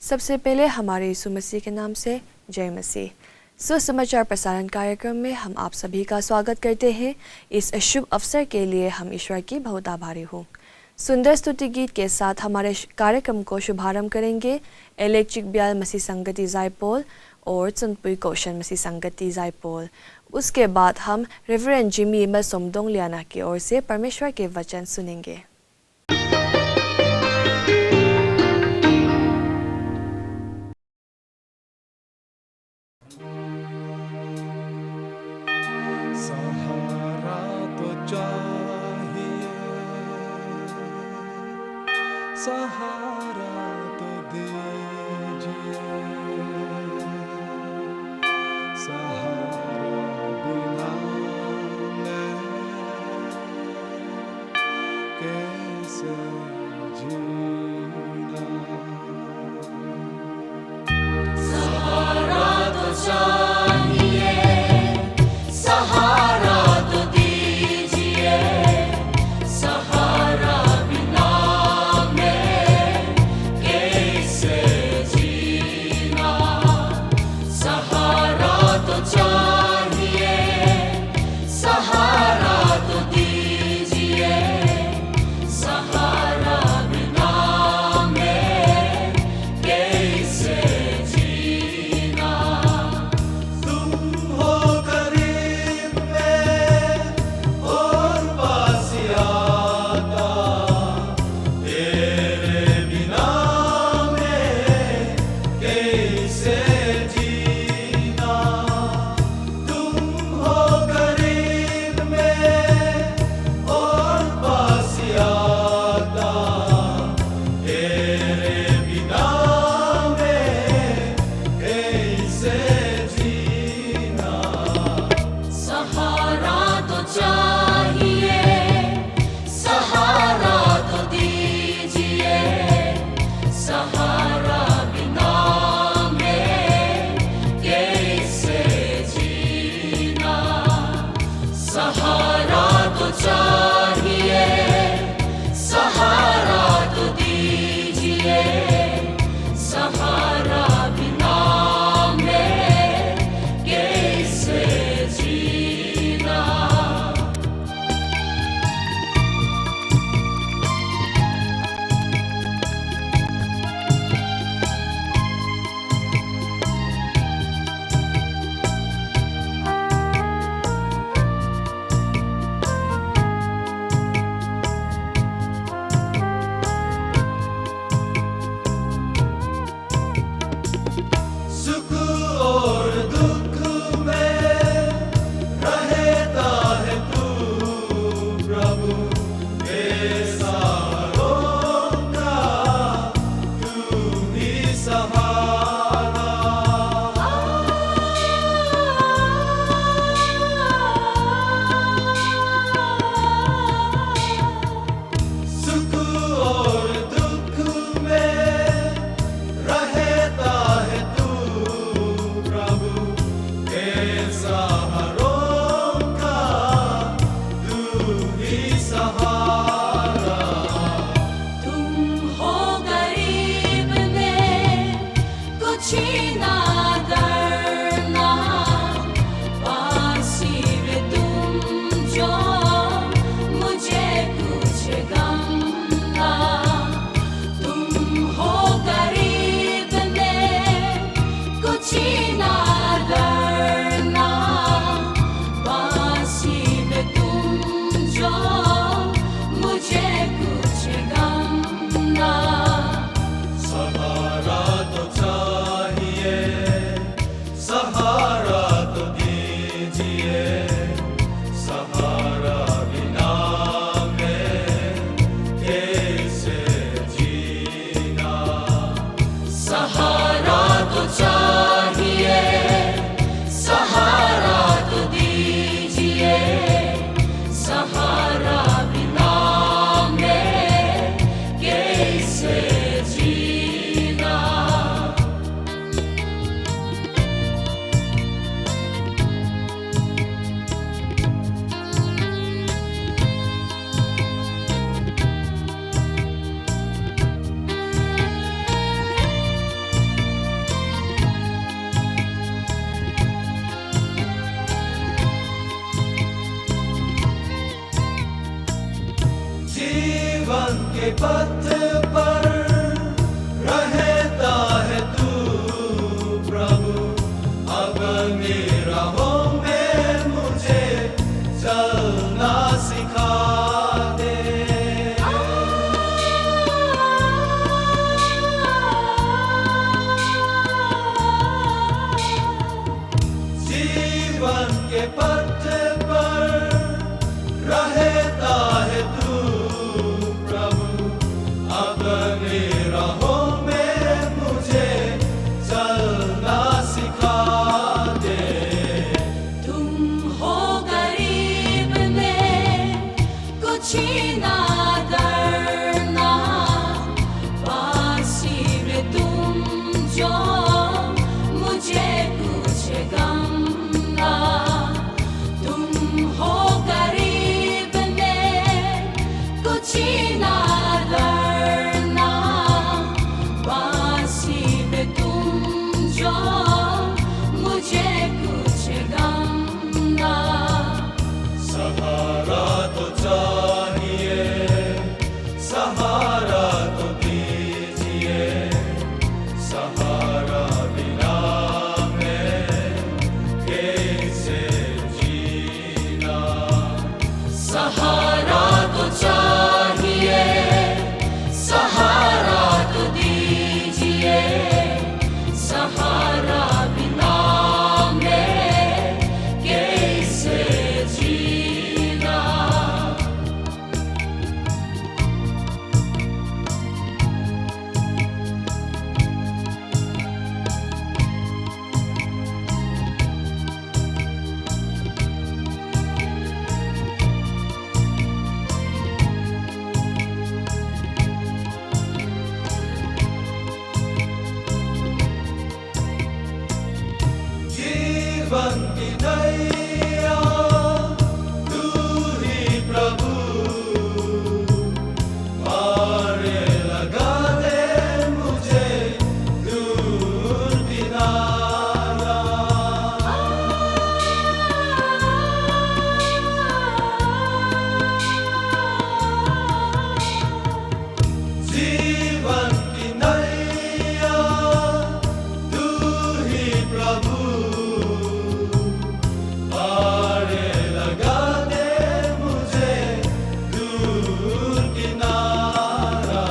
सबसे पहले हमारे यीशु मसीह के नाम से जय मसीह। सुसमाचार प्रसारण कार्यक्रम में हम आप सभी का स्वागत करते हैं। इस शुभ अवसर के लिए हम ईश्वर की बहुत आभारी हूँ। सुंदर स्तुति गीत के साथ हमारे कार्यक्रम को शुभारंभ करेंगे इलेक्ट्रिक ब्याल मसीह संगति जायपोल और चुनपुई कौशन मसीह संगति जायपोल। उसके बाद हम रेवरेंड जिमी इमल सोमदोंग लियाना की ओर से परमेश्वर के वचन सुनेंगे। सहारा तो दीजिए, सहारा बिना मैं कैसे जीना। सहारा तो चाहिए, सहारा तो दीजिए, सहारा बिना के पथ पर रहता है तू प्रभु, अपनी राहों में मुझे चलना सिखा दे। जीवन के पथ पर रहता है तू प्रभु, अपनी राहों में मुझे चलना सिखा दे। तुम हो गरीब में कुछ ना डरना, पासी में तुम जो मुझे कुछ गम ना। तुम हो गरीब में कुछ ना डरना, पासी में तुम जो मुझे कुछ गम ना। सहारा तो चाहिए, सहारा तो दीजिए, सहारा बिना मैं कैसे जीना। सहारा तो चाहिए, सहारा तो दीजिए, सहारा बिना मैं कैसे जीना। जीवन की नैया तू ही प्रभु, पारे लगा दे मुझे दूर किनारा। जीवन की नैया तू ही प्रभु, पारे लगा दे मुझे दूर किनारा।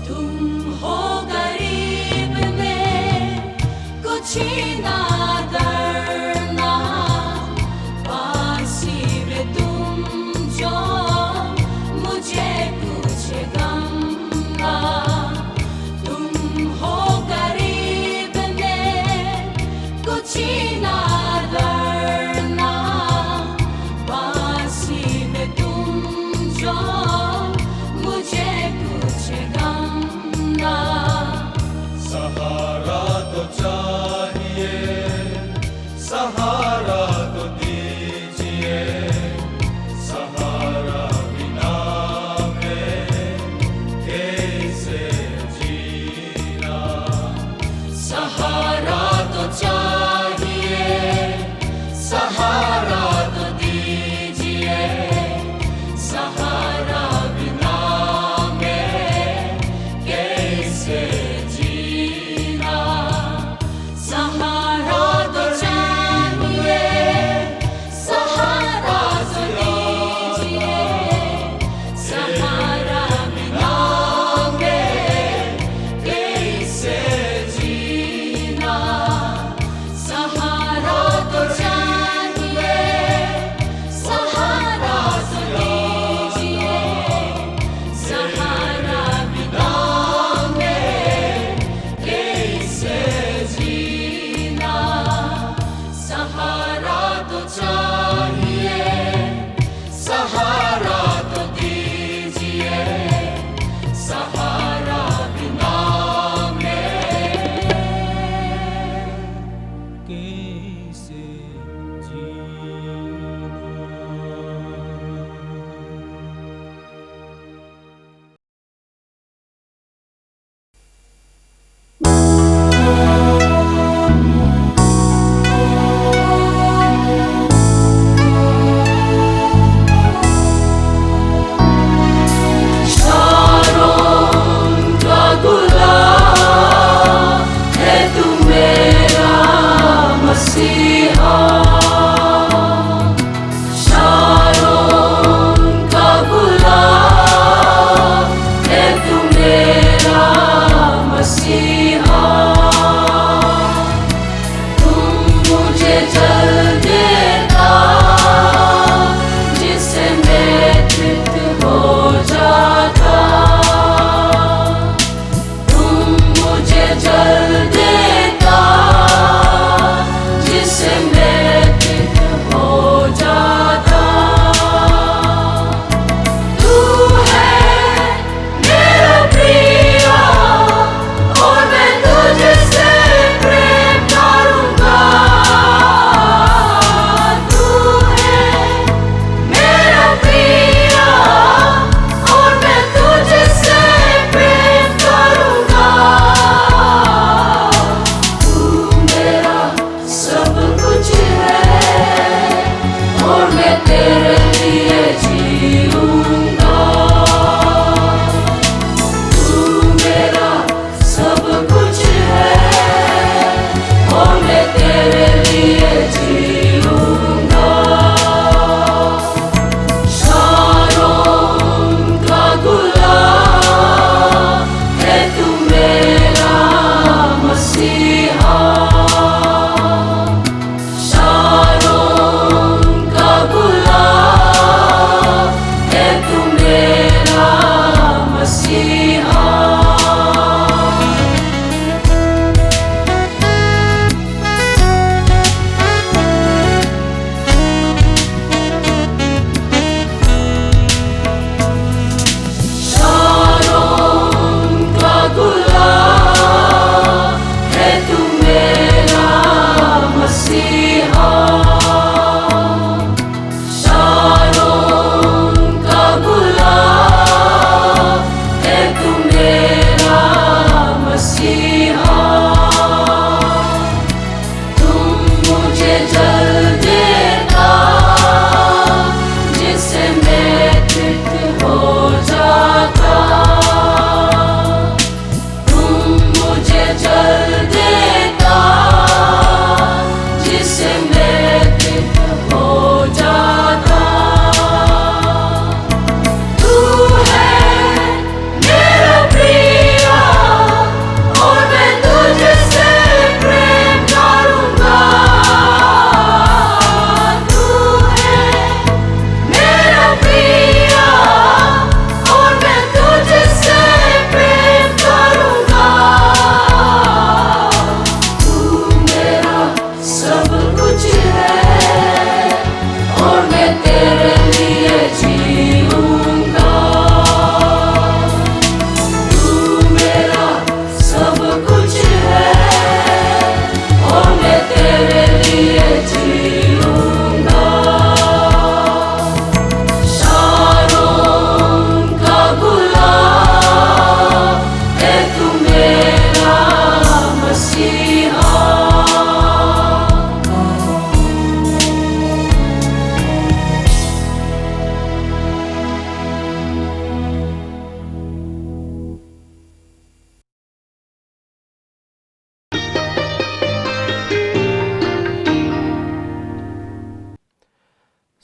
तुम हो गरीब में कुछ ना डरना, पासी में तुम जो मुझे कुछ गम ना। तुम हो गरीब में कुछ ना डरना, पासी में तुम जो मुझे कुछ गम ना। सहारा तो चाहिए, सहारा तो दीजिए, सहारा बिना मैं कैसे जीना। सहारा तो चाहिए, सहारा तो दीजिए,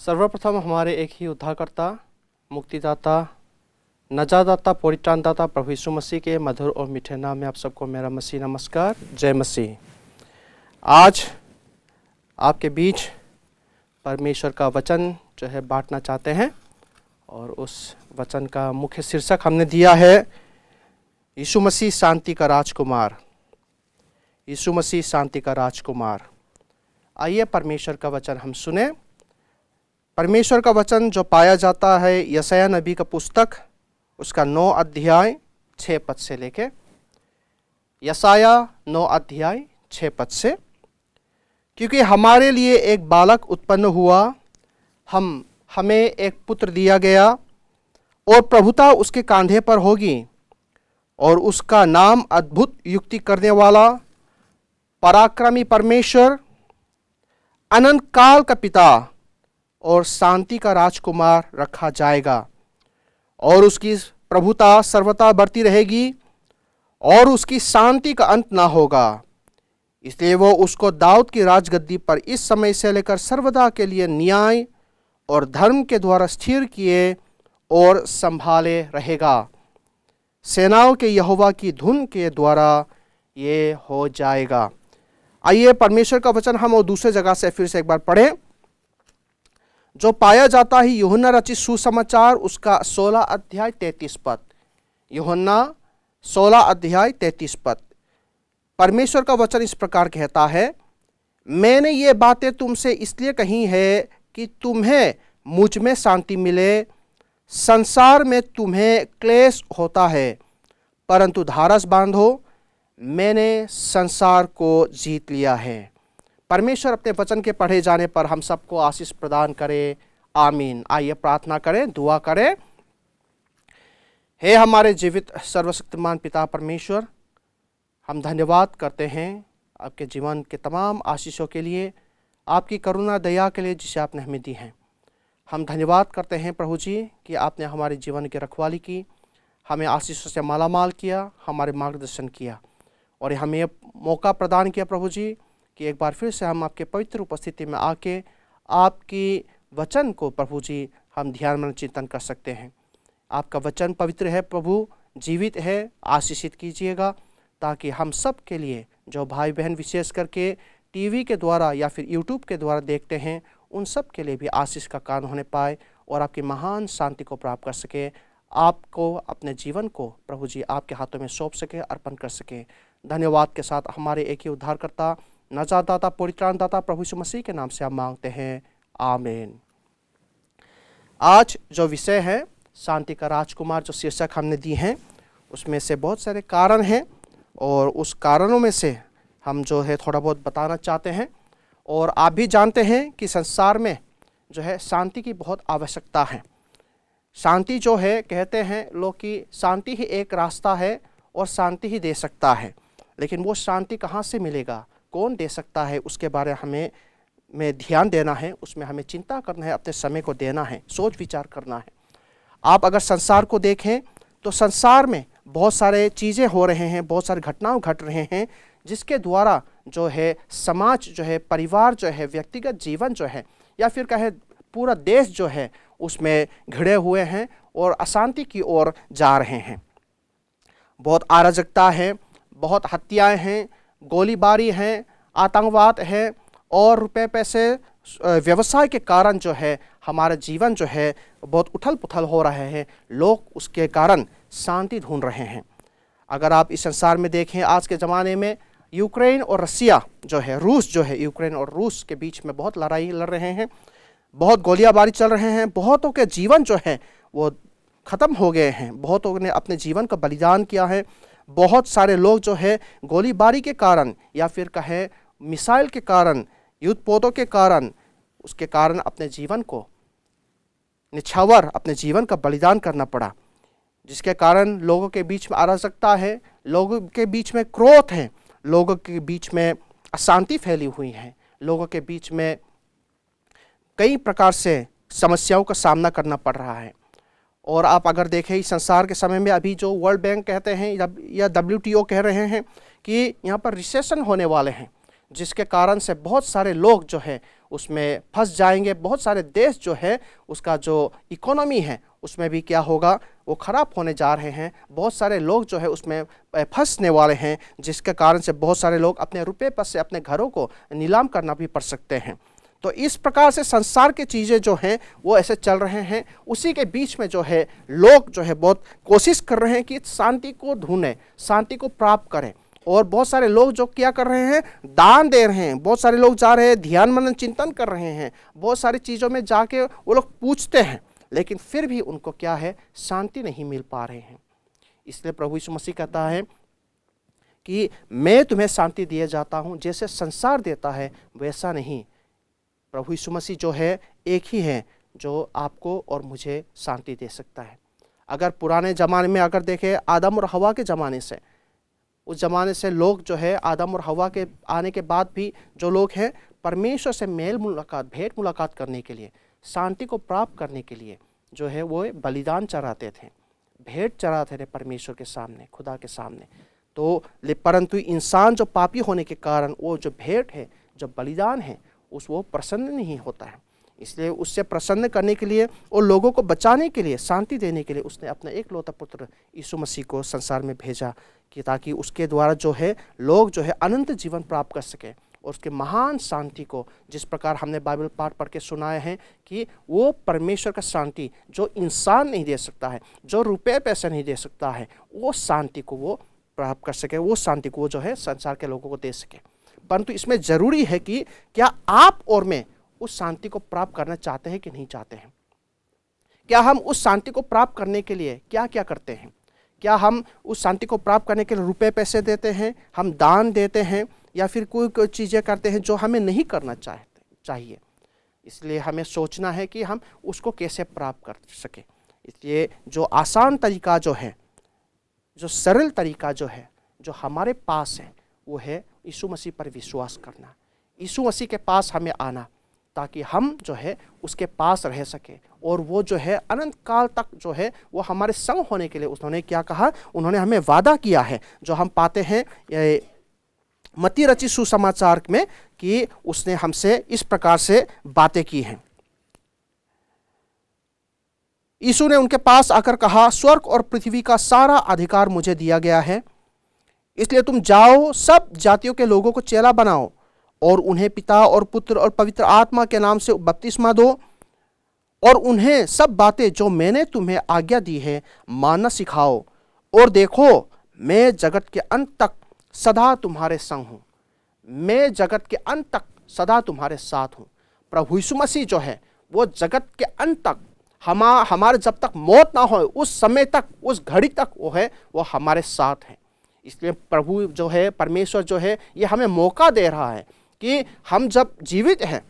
सर्वप्रथम हमारे एक ही उद्धारकर्ता, मुक्तिदाता, नजादाता, परित्राणदाता प्रभु यीशु मसीह के मधुर और मीठे नाम में आप सबको मेरा मसीह नमस्कार। जय मसीह। आज आपके बीच परमेश्वर का वचन जो है बांटना चाहते हैं और उस वचन का मुख्य शीर्षक हमने दिया है यीशु मसीह शांति का राजकुमार। यीशु मसीह शांति का राजकुमार। आइए परमेश्वर का वचन हम सुने। परमेश्वर का वचन जो पाया जाता है यशायाह नबी का पुस्तक उसका 9 अध्याय 6 पद से लेके, यशायाह 9 अध्याय 6 पद से, क्योंकि हमारे लिए एक बालक उत्पन्न हुआ, हमें एक पुत्र दिया गया और प्रभुता उसके कांधे पर होगी और उसका नाम अद्भुत युक्ति करने वाला, पराक्रमी परमेश्वर, अनंत काल का पिता और शांति का राजकुमार रखा जाएगा। और उसकी प्रभुता सर्वथा बढ़ती रहेगी और उसकी शांति का अंत ना होगा। इसलिए वो उसको दाऊद की राजगद्दी पर इस समय से लेकर सर्वदा के लिए न्याय और धर्म के द्वारा स्थिर किए और संभाले रहेगा। सेनाओं के यहोवा की धुन के द्वारा ये हो जाएगा। आइए परमेश्वर का वचन हम और दूसरे जगह से फिर से एक बार पढ़ें, जो पाया जाता है यूहन्ना रचित सुसमाचार उसका 16 अध्याय 33 पद। यूहन्ना 16 अध्याय 33 पद। परमेश्वर का वचन इस प्रकार कहता है, मैंने ये बातें तुमसे इसलिए कही है कि तुम्हें मुझ में शांति मिले। संसार में तुम्हें क्लेश होता है, परंतु धारस बांधो, मैंने संसार को जीत लिया है। परमेश्वर अपने वचन के पढ़े जाने पर हम सबको आशीष प्रदान करे। आमीन। आइए प्रार्थना करें, दुआ करें। हे हमारे जीवित सर्वशक्तिमान पिता परमेश्वर, हम धन्यवाद करते हैं आपके जीवन के तमाम आशीषों के लिए, आपकी करुणा दया के लिए जिसे आपने हमें दी है। हम धन्यवाद करते हैं प्रभु जी कि आपने हमारे जीवन की रखवाली की, हमें आशीषों से मालामाल किया, हमारे मार्गदर्शन किया और हमें मौका प्रदान किया प्रभु जी कि एक बार फिर से हम आपके पवित्र उपस्थिति में आके आपकी वचन को प्रभु जी हम ध्यान में चिंतन कर सकते हैं। आपका वचन पवित्र है प्रभु, जीवित है, आशीषित कीजिएगा ताकि हम सब के लिए जो भाई बहन विशेष करके टीवी के द्वारा या फिर यूट्यूब के द्वारा देखते हैं उन सब के लिए भी आशीष का कारण होने पाए और आपकी महान शांति को प्राप्त कर सके, आपको अपने जीवन को प्रभु जी आपके हाथों में सौंप सके, अर्पण कर सके। धन्यवाद के साथ हमारे एक ही उद्धारकर्ता, नजादाता, परित्राणदाता प्रभु यीशु मसीह के नाम से हम मांगते हैं। आमीन। आज जो विषय है शांति का राजकुमार, जो शीर्षक हमने दी हैं उसमें से बहुत सारे कारण हैं और उस कारणों में से हम जो है थोड़ा बहुत बताना चाहते हैं। और आप भी जानते हैं कि संसार में जो है शांति की बहुत आवश्यकता है। शांति जो है, कहते हैं लोग कि शांति ही एक रास्ता है और शांति ही दे सकता है, लेकिन वो शांति कहाँ से मिलेगा, कौन दे सकता है, उसके बारे में ध्यान देना है, उसमें हमें चिंता करना है, अपने समय को देना है, सोच विचार करना है। आप अगर संसार को देखें तो संसार में बहुत सारे चीज़ें हो रहे हैं, बहुत सारे घटनाएं घट रहे हैं जिसके द्वारा जो है समाज जो है, परिवार जो है, व्यक्तिगत जीवन जो है या फिर कहे पूरा देश जो है उसमें घिरे हुए हैं और अशांति की ओर जा रहे हैं। बहुत अराजकता है, बहुत हत्याएं हैं, गोलीबारी है, आतंकवाद है और रुपए पैसे व्यवसाय के कारण जो है हमारा जीवन जो है बहुत उथल पुथल हो रहे हैं। लोग उसके कारण शांति ढूंढ रहे हैं। अगर आप इस संसार में देखें, आज के ज़माने में यूक्रेन और रसिया जो है, रूस जो है, यूक्रेन और रूस के बीच में बहुत लड़ाई लड़ रहे हैं, बहुत गोलियाबारी चल रहे हैं, बहुतों के जीवन जो है वो ख़त्म हो गए हैं, बहुतों ने अपने जीवन का बलिदान किया है। बहुत सारे लोग जो है गोलीबारी के कारण या फिर कहे मिसाइल के कारण, युद्ध पोतों के कारण, उसके कारण अपने जीवन को निछावर, अपने जीवन का बलिदान करना पड़ा, जिसके कारण लोगों के बीच में अराजकता है, लोगों के बीच में क्रोध है, लोगों के बीच में अशांति फैली हुई है, लोगों के बीच में कई प्रकार से समस्याओं का सामना करना पड़ रहा है। और आप अगर देखें इस संसार के समय में अभी जो वर्ल्ड बैंक कहते हैं या WTO कह रहे हैं कि यहाँ पर रिसेशन होने वाले हैं, जिसके कारण से बहुत सारे लोग जो है उसमें फंस जाएंगे। बहुत सारे देश जो है उसका जो इकोनॉमी है उसमें भी क्या होगा, वो ख़राब होने जा रहे हैं। बहुत सारे लोग जो है उसमें फंसने वाले हैं, जिसके कारण से बहुत सारे लोग अपने रुपये पर से अपने घरों को नीलाम करना भी पड़ सकते हैं। तो इस प्रकार से संसार की चीज़ें जो हैं वो ऐसे चल रहे हैं। उसी के बीच में जो है लोग जो है बहुत कोशिश कर रहे हैं कि शांति को ढूंढें, शांति को प्राप्त करें। और बहुत सारे लोग जो क्या कर रहे हैं, दान दे रहे हैं। बहुत सारे लोग जा रहे हैं, ध्यान मनन चिंतन कर रहे हैं, बहुत सारी चीज़ों में जाके वो लोग पूछते हैं, लेकिन फिर भी उनको क्या है, शांति नहीं मिल पा रहे हैं। इसलिए प्रभु यीशु मसीह कहता है कि मैं तुम्हें शांति दिए जाता हूँ, जैसे संसार देता है वैसा नहीं। प्रभु यीशु मसीह जो है एक ही है जो आपको और मुझे शांति दे सकता है। अगर पुराने ज़माने में अगर देखें, आदम और हवा के ज़माने से, उस ज़माने से लोग जो है आदम और हवा के आने के बाद भी जो लोग हैं परमेश्वर से मेल मुलाकात, भेंट मुलाकात करने के लिए, शांति को प्राप्त करने के लिए जो है वो बलिदान चढ़ाते थे, भेंट चढ़ाते थे परमेश्वर के सामने, खुदा के सामने। तो परंतु इंसान जो पापी होने के कारण वो जो भेंट है, जो बलिदान है, वो प्रसन्न नहीं होता है। इसलिए उससे प्रसन्न करने के लिए और लोगों को बचाने के लिए, शांति देने के लिए उसने अपना एक लौता पुत्र यीशु मसीह को संसार में भेजा, कि ताकि उसके द्वारा जो है लोग जो है अनंत जीवन प्राप्त कर सके। और उसके महान शांति को, जिस प्रकार हमने बाइबल पाठ पढ़ के सुनाए हैं कि वो परमेश्वर का शांति जो इंसान नहीं दे सकता है, जो रुपये पैसे नहीं दे सकता है, वो शांति को वो प्राप्त कर सके, वो शांति को वो जो है संसार के लोगों को दे सके। परंतु इसमें ज़रूरी है कि क्या आप और मैं उस शांति को प्राप्त करना चाहते हैं कि नहीं चाहते हैं। क्या हम उस शांति को प्राप्त करने के लिए क्या क्या करते हैं। क्या हम उस शांति को प्राप्त करने के लिए रुपए पैसे देते हैं, हम दान देते हैं, या फिर कोई चीज़ें करते हैं जो हमें नहीं करना चाहिए। इसलिए हमें सोचना है कि हम उसको कैसे प्राप्त कर सके। इसलिए जो आसान तरीका जो है, जो सरल तरीका जो है, जो हमारे पास है, वो है यीशु मसीह पर विश्वास करना, यीशु मसीह के पास हमें आना, ताकि हम जो है उसके पास रह सके। और वो जो है अनंत काल तक जो है वो हमारे संग होने के लिए उन्होंने क्या कहा, उन्होंने हमें वादा किया है, जो हम पाते हैं मत्ती रचित सुसमाचार में, कि उसने हमसे इस प्रकार से बातें की हैं। यीशु ने उनके पास आकर कहा, स्वर्ग और पृथ्वी का सारा अधिकार मुझे दिया गया है, इसलिए तुम जाओ, सब जातियों के लोगों को चेला बनाओ और उन्हें पिता और पुत्र और पवित्र आत्मा के नाम से बपतिस्मा दो, और उन्हें सब बातें जो मैंने तुम्हें आज्ञा दी है मानना सिखाओ। और देखो, मैं जगत के अंत तक सदा तुम्हारे संग हूँ, मैं जगत के अंत तक सदा तुम्हारे साथ हूँ। प्रभु यीशु मसीह जो है वो जगत के अंत तक, हमारे जब तक मौत ना हो उस समय तक, उस घड़ी तक वो है, वो हमारे साथ है। इसलिए प्रभु जो है, परमेश्वर जो है, ये हमें मौका दे रहा है कि हम जब जीवित हैं,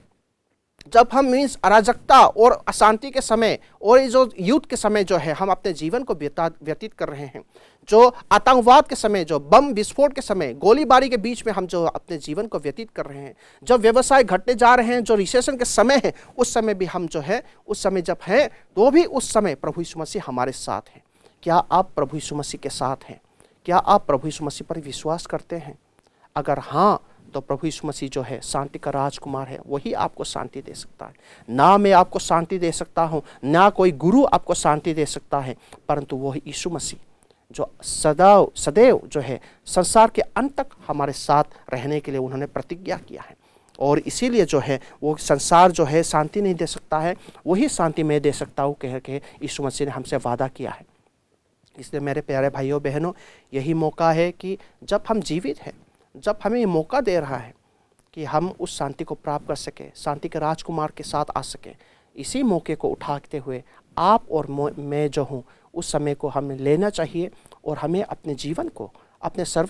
जब हम इस अराजकता और अशांति के समय और ये जो युद्ध के समय जो है हम अपने जीवन को व्यतीत कर रहे हैं, जो आतंकवाद के समय, जो बम विस्फोट के समय, गोलीबारी के बीच में हम जो अपने जीवन को व्यतीत कर रहे हैं, जब व्यवसाय घटने जा रहे हैं, जो रिसेशन के समय है, उस समय भी हम जो है, उस समय जब है तो भी उस समय प्रभु यीशु मसीह हमारे साथ हैं। क्या आप प्रभु यीशु मसीह के साथ हैं? क्या आप प्रभु यीशु मसीह पर विश्वास करते हैं? अगर हाँ, तो प्रभु यीशु मसीह जो है शांति का राजकुमार है, वही आपको शांति दे सकता है। ना मैं आपको शांति दे सकता हूँ, ना कोई गुरु आपको शांति दे सकता है, परंतु वह यीशु मसीह जो सदैव जो है संसार के अंत तक हमारे साथ रहने के लिए उन्होंने प्रतिज्ञा किया है। और इसीलिए जो है वो संसार जो है शांति नहीं दे सकता है, वही शांति मैं दे सकता हूँ कह के यीशु मसीह ने हमसे वादा किया है। इसलिए मेरे प्यारे भाइयों बहनों, यही मौका है कि जब हम जीवित हैं, जब हमें ये मौका दे रहा है कि हम उस शांति को प्राप्त कर सके, शांति के राजकुमार के साथ आ सके, इसी मौके को उठाते हुए आप और मैं जो हूँ उस समय को हमें लेना चाहिए और हमें अपने जीवन को, अपने सर्व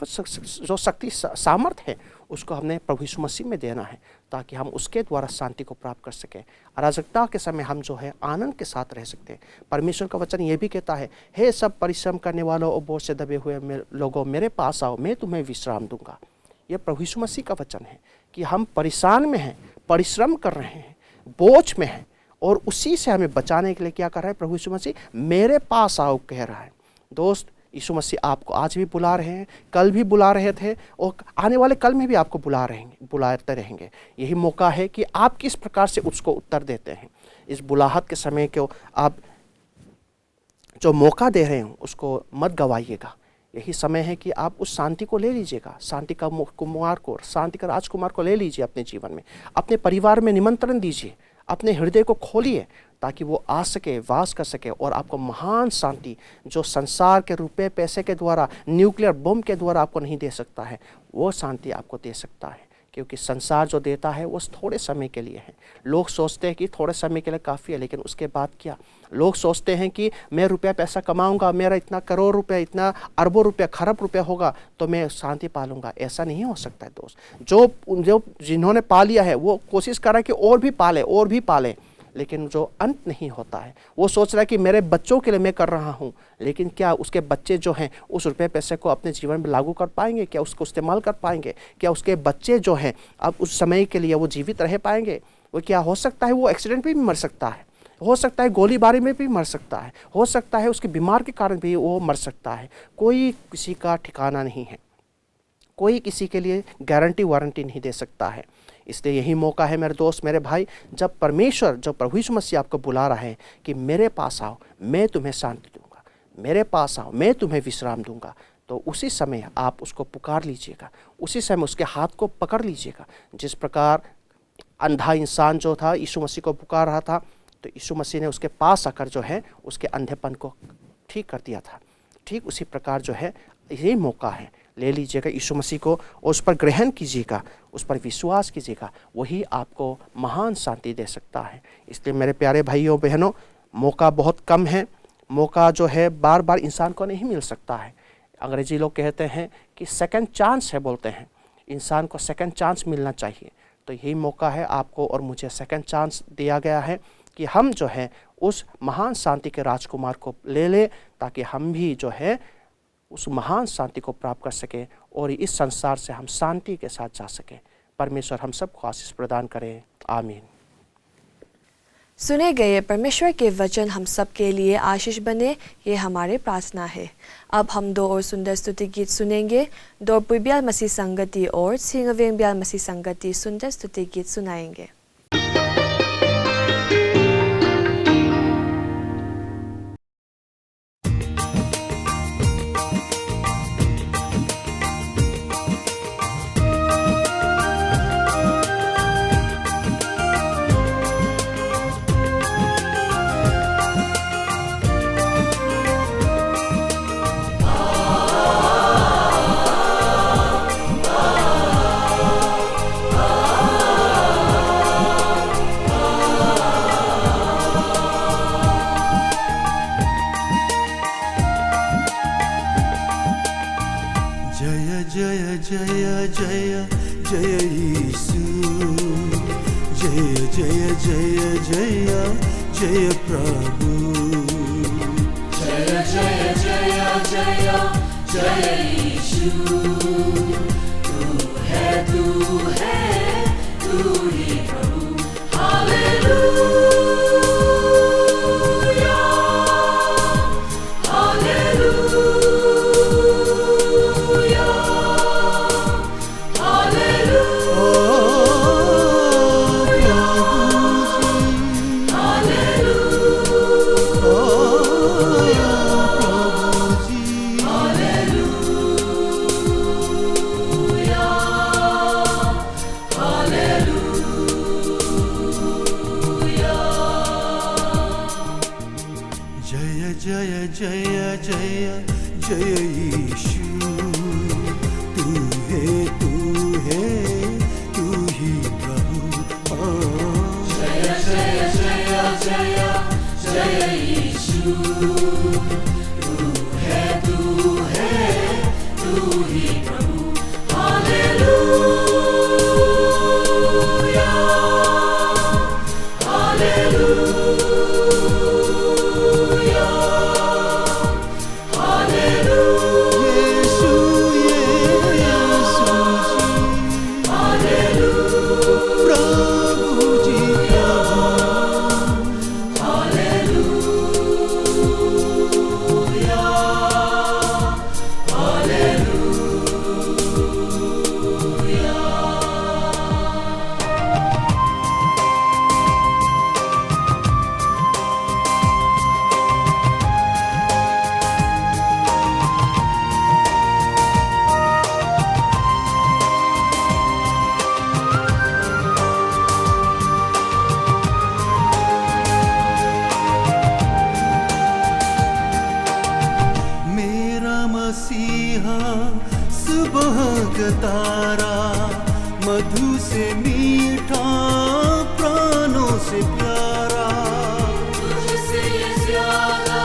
जो शक्ति सामर्थ्य है उसको हमने प्रभु यीशु मसीह में देना है, ताकि हम उसके द्वारा शांति को प्राप्त कर सकें। अराजकता के समय हम जो है आनंद के साथ रह सकते हैं। परमेश्वर का वचन ये भी कहता है, हे सब परिश्रम करने वालों और बोझ से दबे हुए लोगों, मेरे पास आओ, मैं तुम्हें विश्राम दूंगा। यह प्रभु यीशु मसीह का वचन है कि हम परेशान में हैं, परिश्रम कर रहे हैं, बोझ में हैं, और उसी से हमें बचाने के लिए क्या कर रहा है प्रभु यीशु मसीह? मेरे पास आओ कह रहा है। दोस्त, यीशु मसीह आपको आज भी बुला रहे हैं, कल भी बुला रहे थे और आने वाले कल में भी आपको बुलाते रहेंगे। यही मौका है कि आप किस प्रकार से उसको उत्तर देते हैं। इस बुलाहट के समय को आप जो मौका दे रहे हैं उसको मत गवाइएगा। यही समय है कि आप उस शांति को ले लीजिएगा, शांति का कुमार को, शांति का राजकुमार को ले लीजिए अपने जीवन में, अपने परिवार में निमंत्रण दीजिए, अपने हृदय को खोलिए ताकि वो आ सके, वास कर सके और आपको महान शांति जो संसार के रुपए पैसे के द्वारा, न्यूक्लियर बम के द्वारा आपको नहीं दे सकता है, वो शांति आपको दे सकता है। क्योंकि संसार जो देता है वो थोड़े समय के लिए है। लोग सोचते हैं कि थोड़े समय के लिए काफ़ी है, लेकिन उसके बाद क्या? लोग सोचते हैं कि मैं रुपया पैसा कमाऊंगा, मेरा इतना करोड़ रुपया, इतना अरबों रुपया, खरब रुपया होगा तो मैं शांति पालूंगा। ऐसा नहीं हो सकता है दोस्त। जो जिन्होंने पा लिया है वो कोशिश कर रहा है कि और भी पाले और भी पाले, लेकिन जो अंत नहीं होता है वो सोच रहा है कि मेरे बच्चों के लिए मैं कर रहा हूँ, लेकिन क्या उसके बच्चे जो हैं उस रुपये पैसे को अपने जीवन में लागू कर पाएंगे? क्या उसको इस्तेमाल कर पाएंगे? क्या उसके बच्चे जो हैं अब उस समय के लिए वो जीवित रह पाएंगे? वो क्या हो सकता है वो एक्सीडेंट में भी मर सकता है, हो सकता है गोलीबारी में भी मर सकता है, हो सकता है उसके बीमार के कारण भी वो मर सकता है। कोई किसी का ठिकाना नहीं है, कोई किसी के लिए गारंटी वारंटी नहीं दे सकता है। इसलिए यही मौका है मेरे दोस्त, मेरे भाई, जब परमेश्वर, जब प्रभु यीशु मसीह आपको बुला रहा है कि मेरे पास आओ, मैं तुम्हें शांति दूंगा, मेरे पास आओ, मैं तुम्हें विश्राम दूंगा, तो उसी समय आप उसको पुकार लीजिएगा, उसी समय उसके हाथ को पकड़ लीजिएगा। जिस प्रकार अंधा इंसान जो था यीशु मसीह को पुकार रहा था, तो यीशु मसीह ने उसके पास आकर जो है उसके अंधेपन को ठीक कर दिया था। ठीक उसी प्रकार जो है यही मौका है, ले लीजिएगा यीशु मसीह को और उस पर ग्रहण कीजिएगा, उस पर विश्वास कीजिएगा, वही आपको महान शांति दे सकता है। इसलिए मेरे प्यारे भाइयों बहनों, मौका बहुत कम है, मौका जो है बार बार इंसान को नहीं मिल सकता है। अंग्रेजी लोग कहते हैं कि सेकंड चांस है, बोलते हैं इंसान को सेकंड चांस मिलना चाहिए। तो यही मौका है, आपको और मुझे सेकंड चांस दिया गया है कि हम जो है उस महान शांति के राजकुमार को ले लें, ताकि हम भी जो है उस महान शांति को प्राप्त कर सकें और इस संसार से हम शांति के साथ जा सकें। परमेश्वर हम सबको आशीष प्रदान करें। आमीन। सुने गए परमेश्वर के वचन हम सब के लिए आशीष बने, ये हमारे प्रार्थना है। अब हम दो और सुंदर स्तुति गीत सुनेंगे। दो पुबियाल मसीह संगति और सिंगवें ब्याल मसीह संगति सुंदर स्तुति गीत सुनाएंगे। का तारा, मधु से मीठा, प्राणों से प्यारा। तुझसे ज्यादा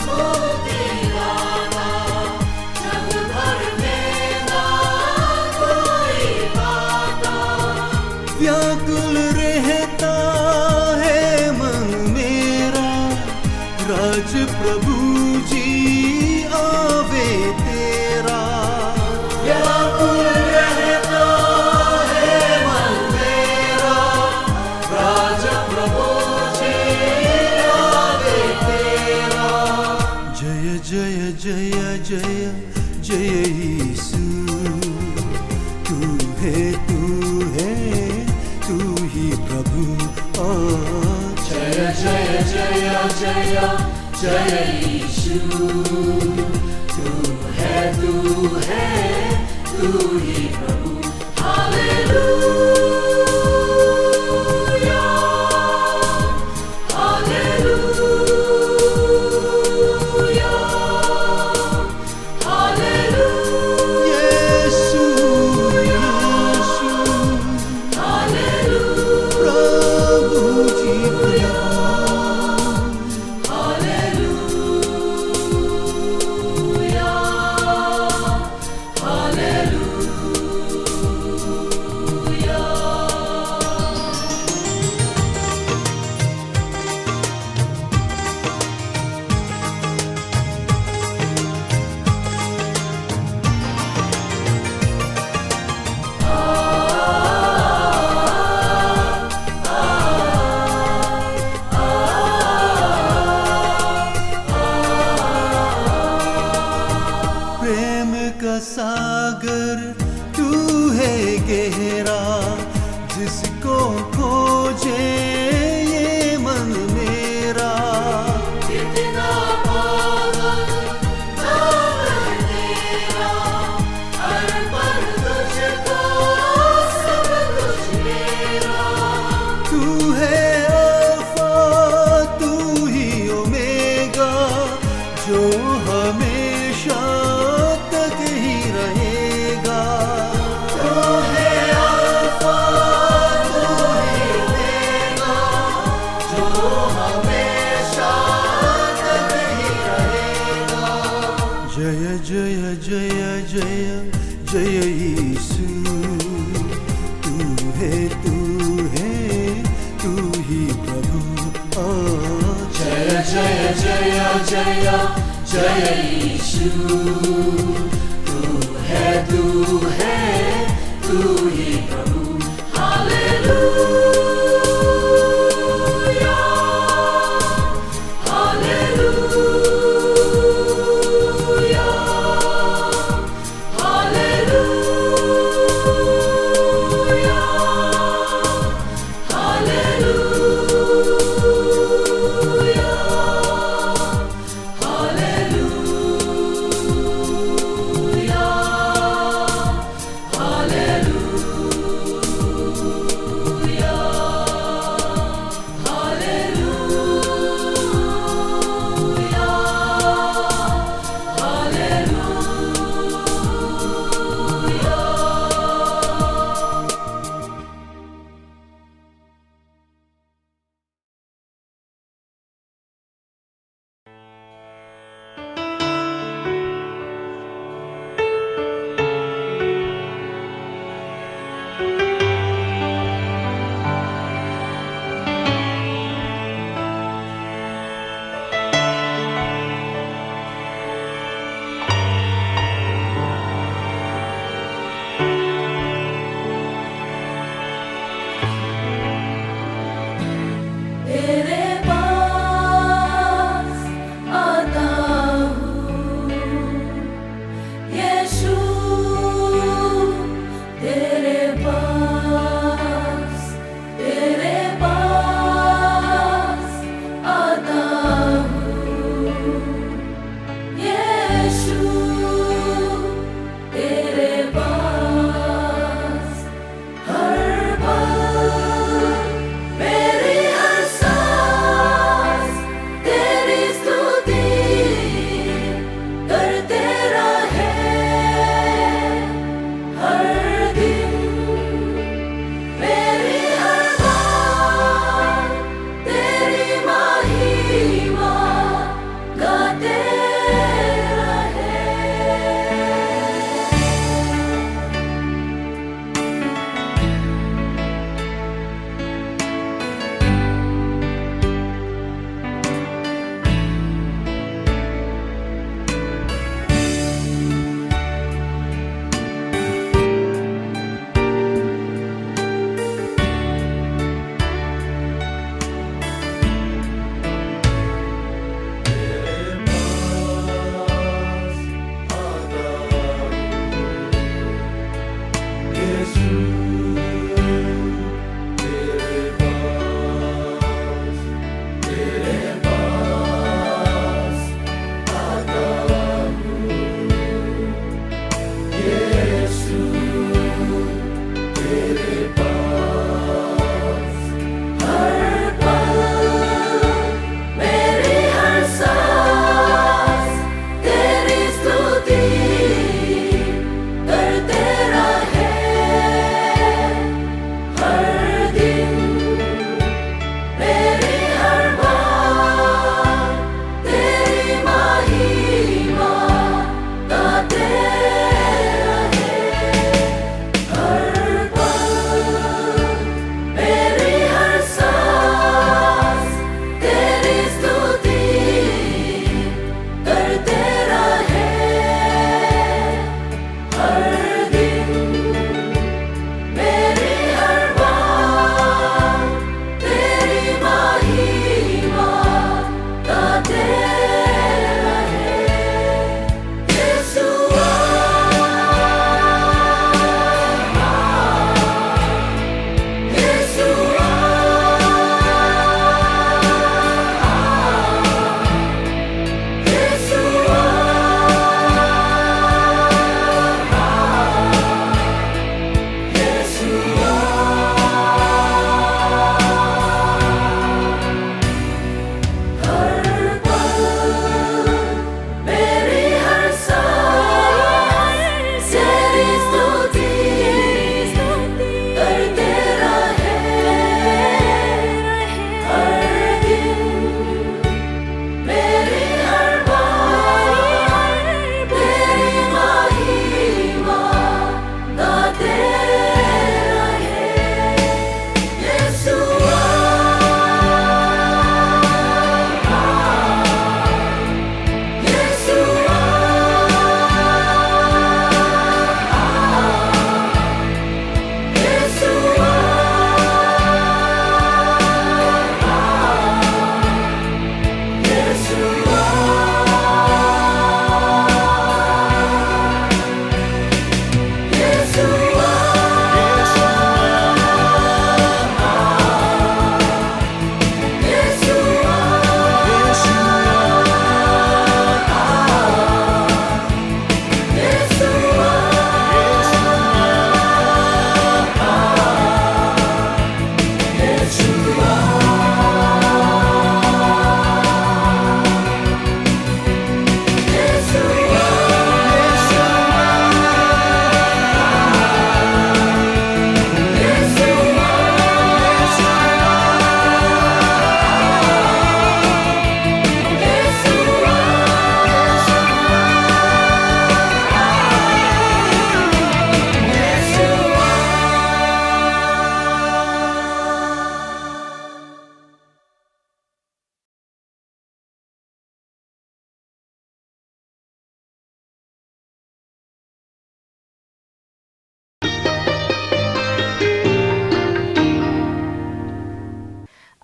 मोती वाला जग भर में ना कोई पाता। व्याकुल रहता है मन मेरा, राज प्रभु जी आवे तेरा। व्याकुल रहता है मन मेरा, राज प्रभु जी आवे तेरा। जय जय जय जय जय यीशु, तू है तू ही प्रभु। जय जय जय जय जय यीशु, तू है तू ही प्रभु। हालेलुया हालेलुया हालेलुया यीशु यीशु हालेलुया प्रभु जी प्रभु। प्रेम का सागर तू है गहरा, जिसको खोजे ये मन मेरा। कितना पागल नाम है तेरा, हर पल तुझको सब कुछ मेरा। तू है अल्फा तू ही ओमेगा, जो हमेशा तक ही रहेगा। तू है अल्फा तू ही ओमेगा, जो हमेशा तक ही रहेगा। जय जय जय जय जय यीशु, तू है तू ही प्रभु। जय जय जय जय जय यीशु, तू है तू ही प्रभु। Hallelujah hallelujah hallelujah hallelujah hallelujah hallelujah.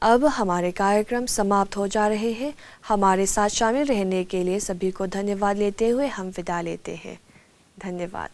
अब हमारे कार्यक्रम समाप्त हो जा रहे हैं। हमारे साथ शामिल रहने के लिए सभी को धन्यवाद लेते हुए हम विदा लेते हैं। धन्यवाद।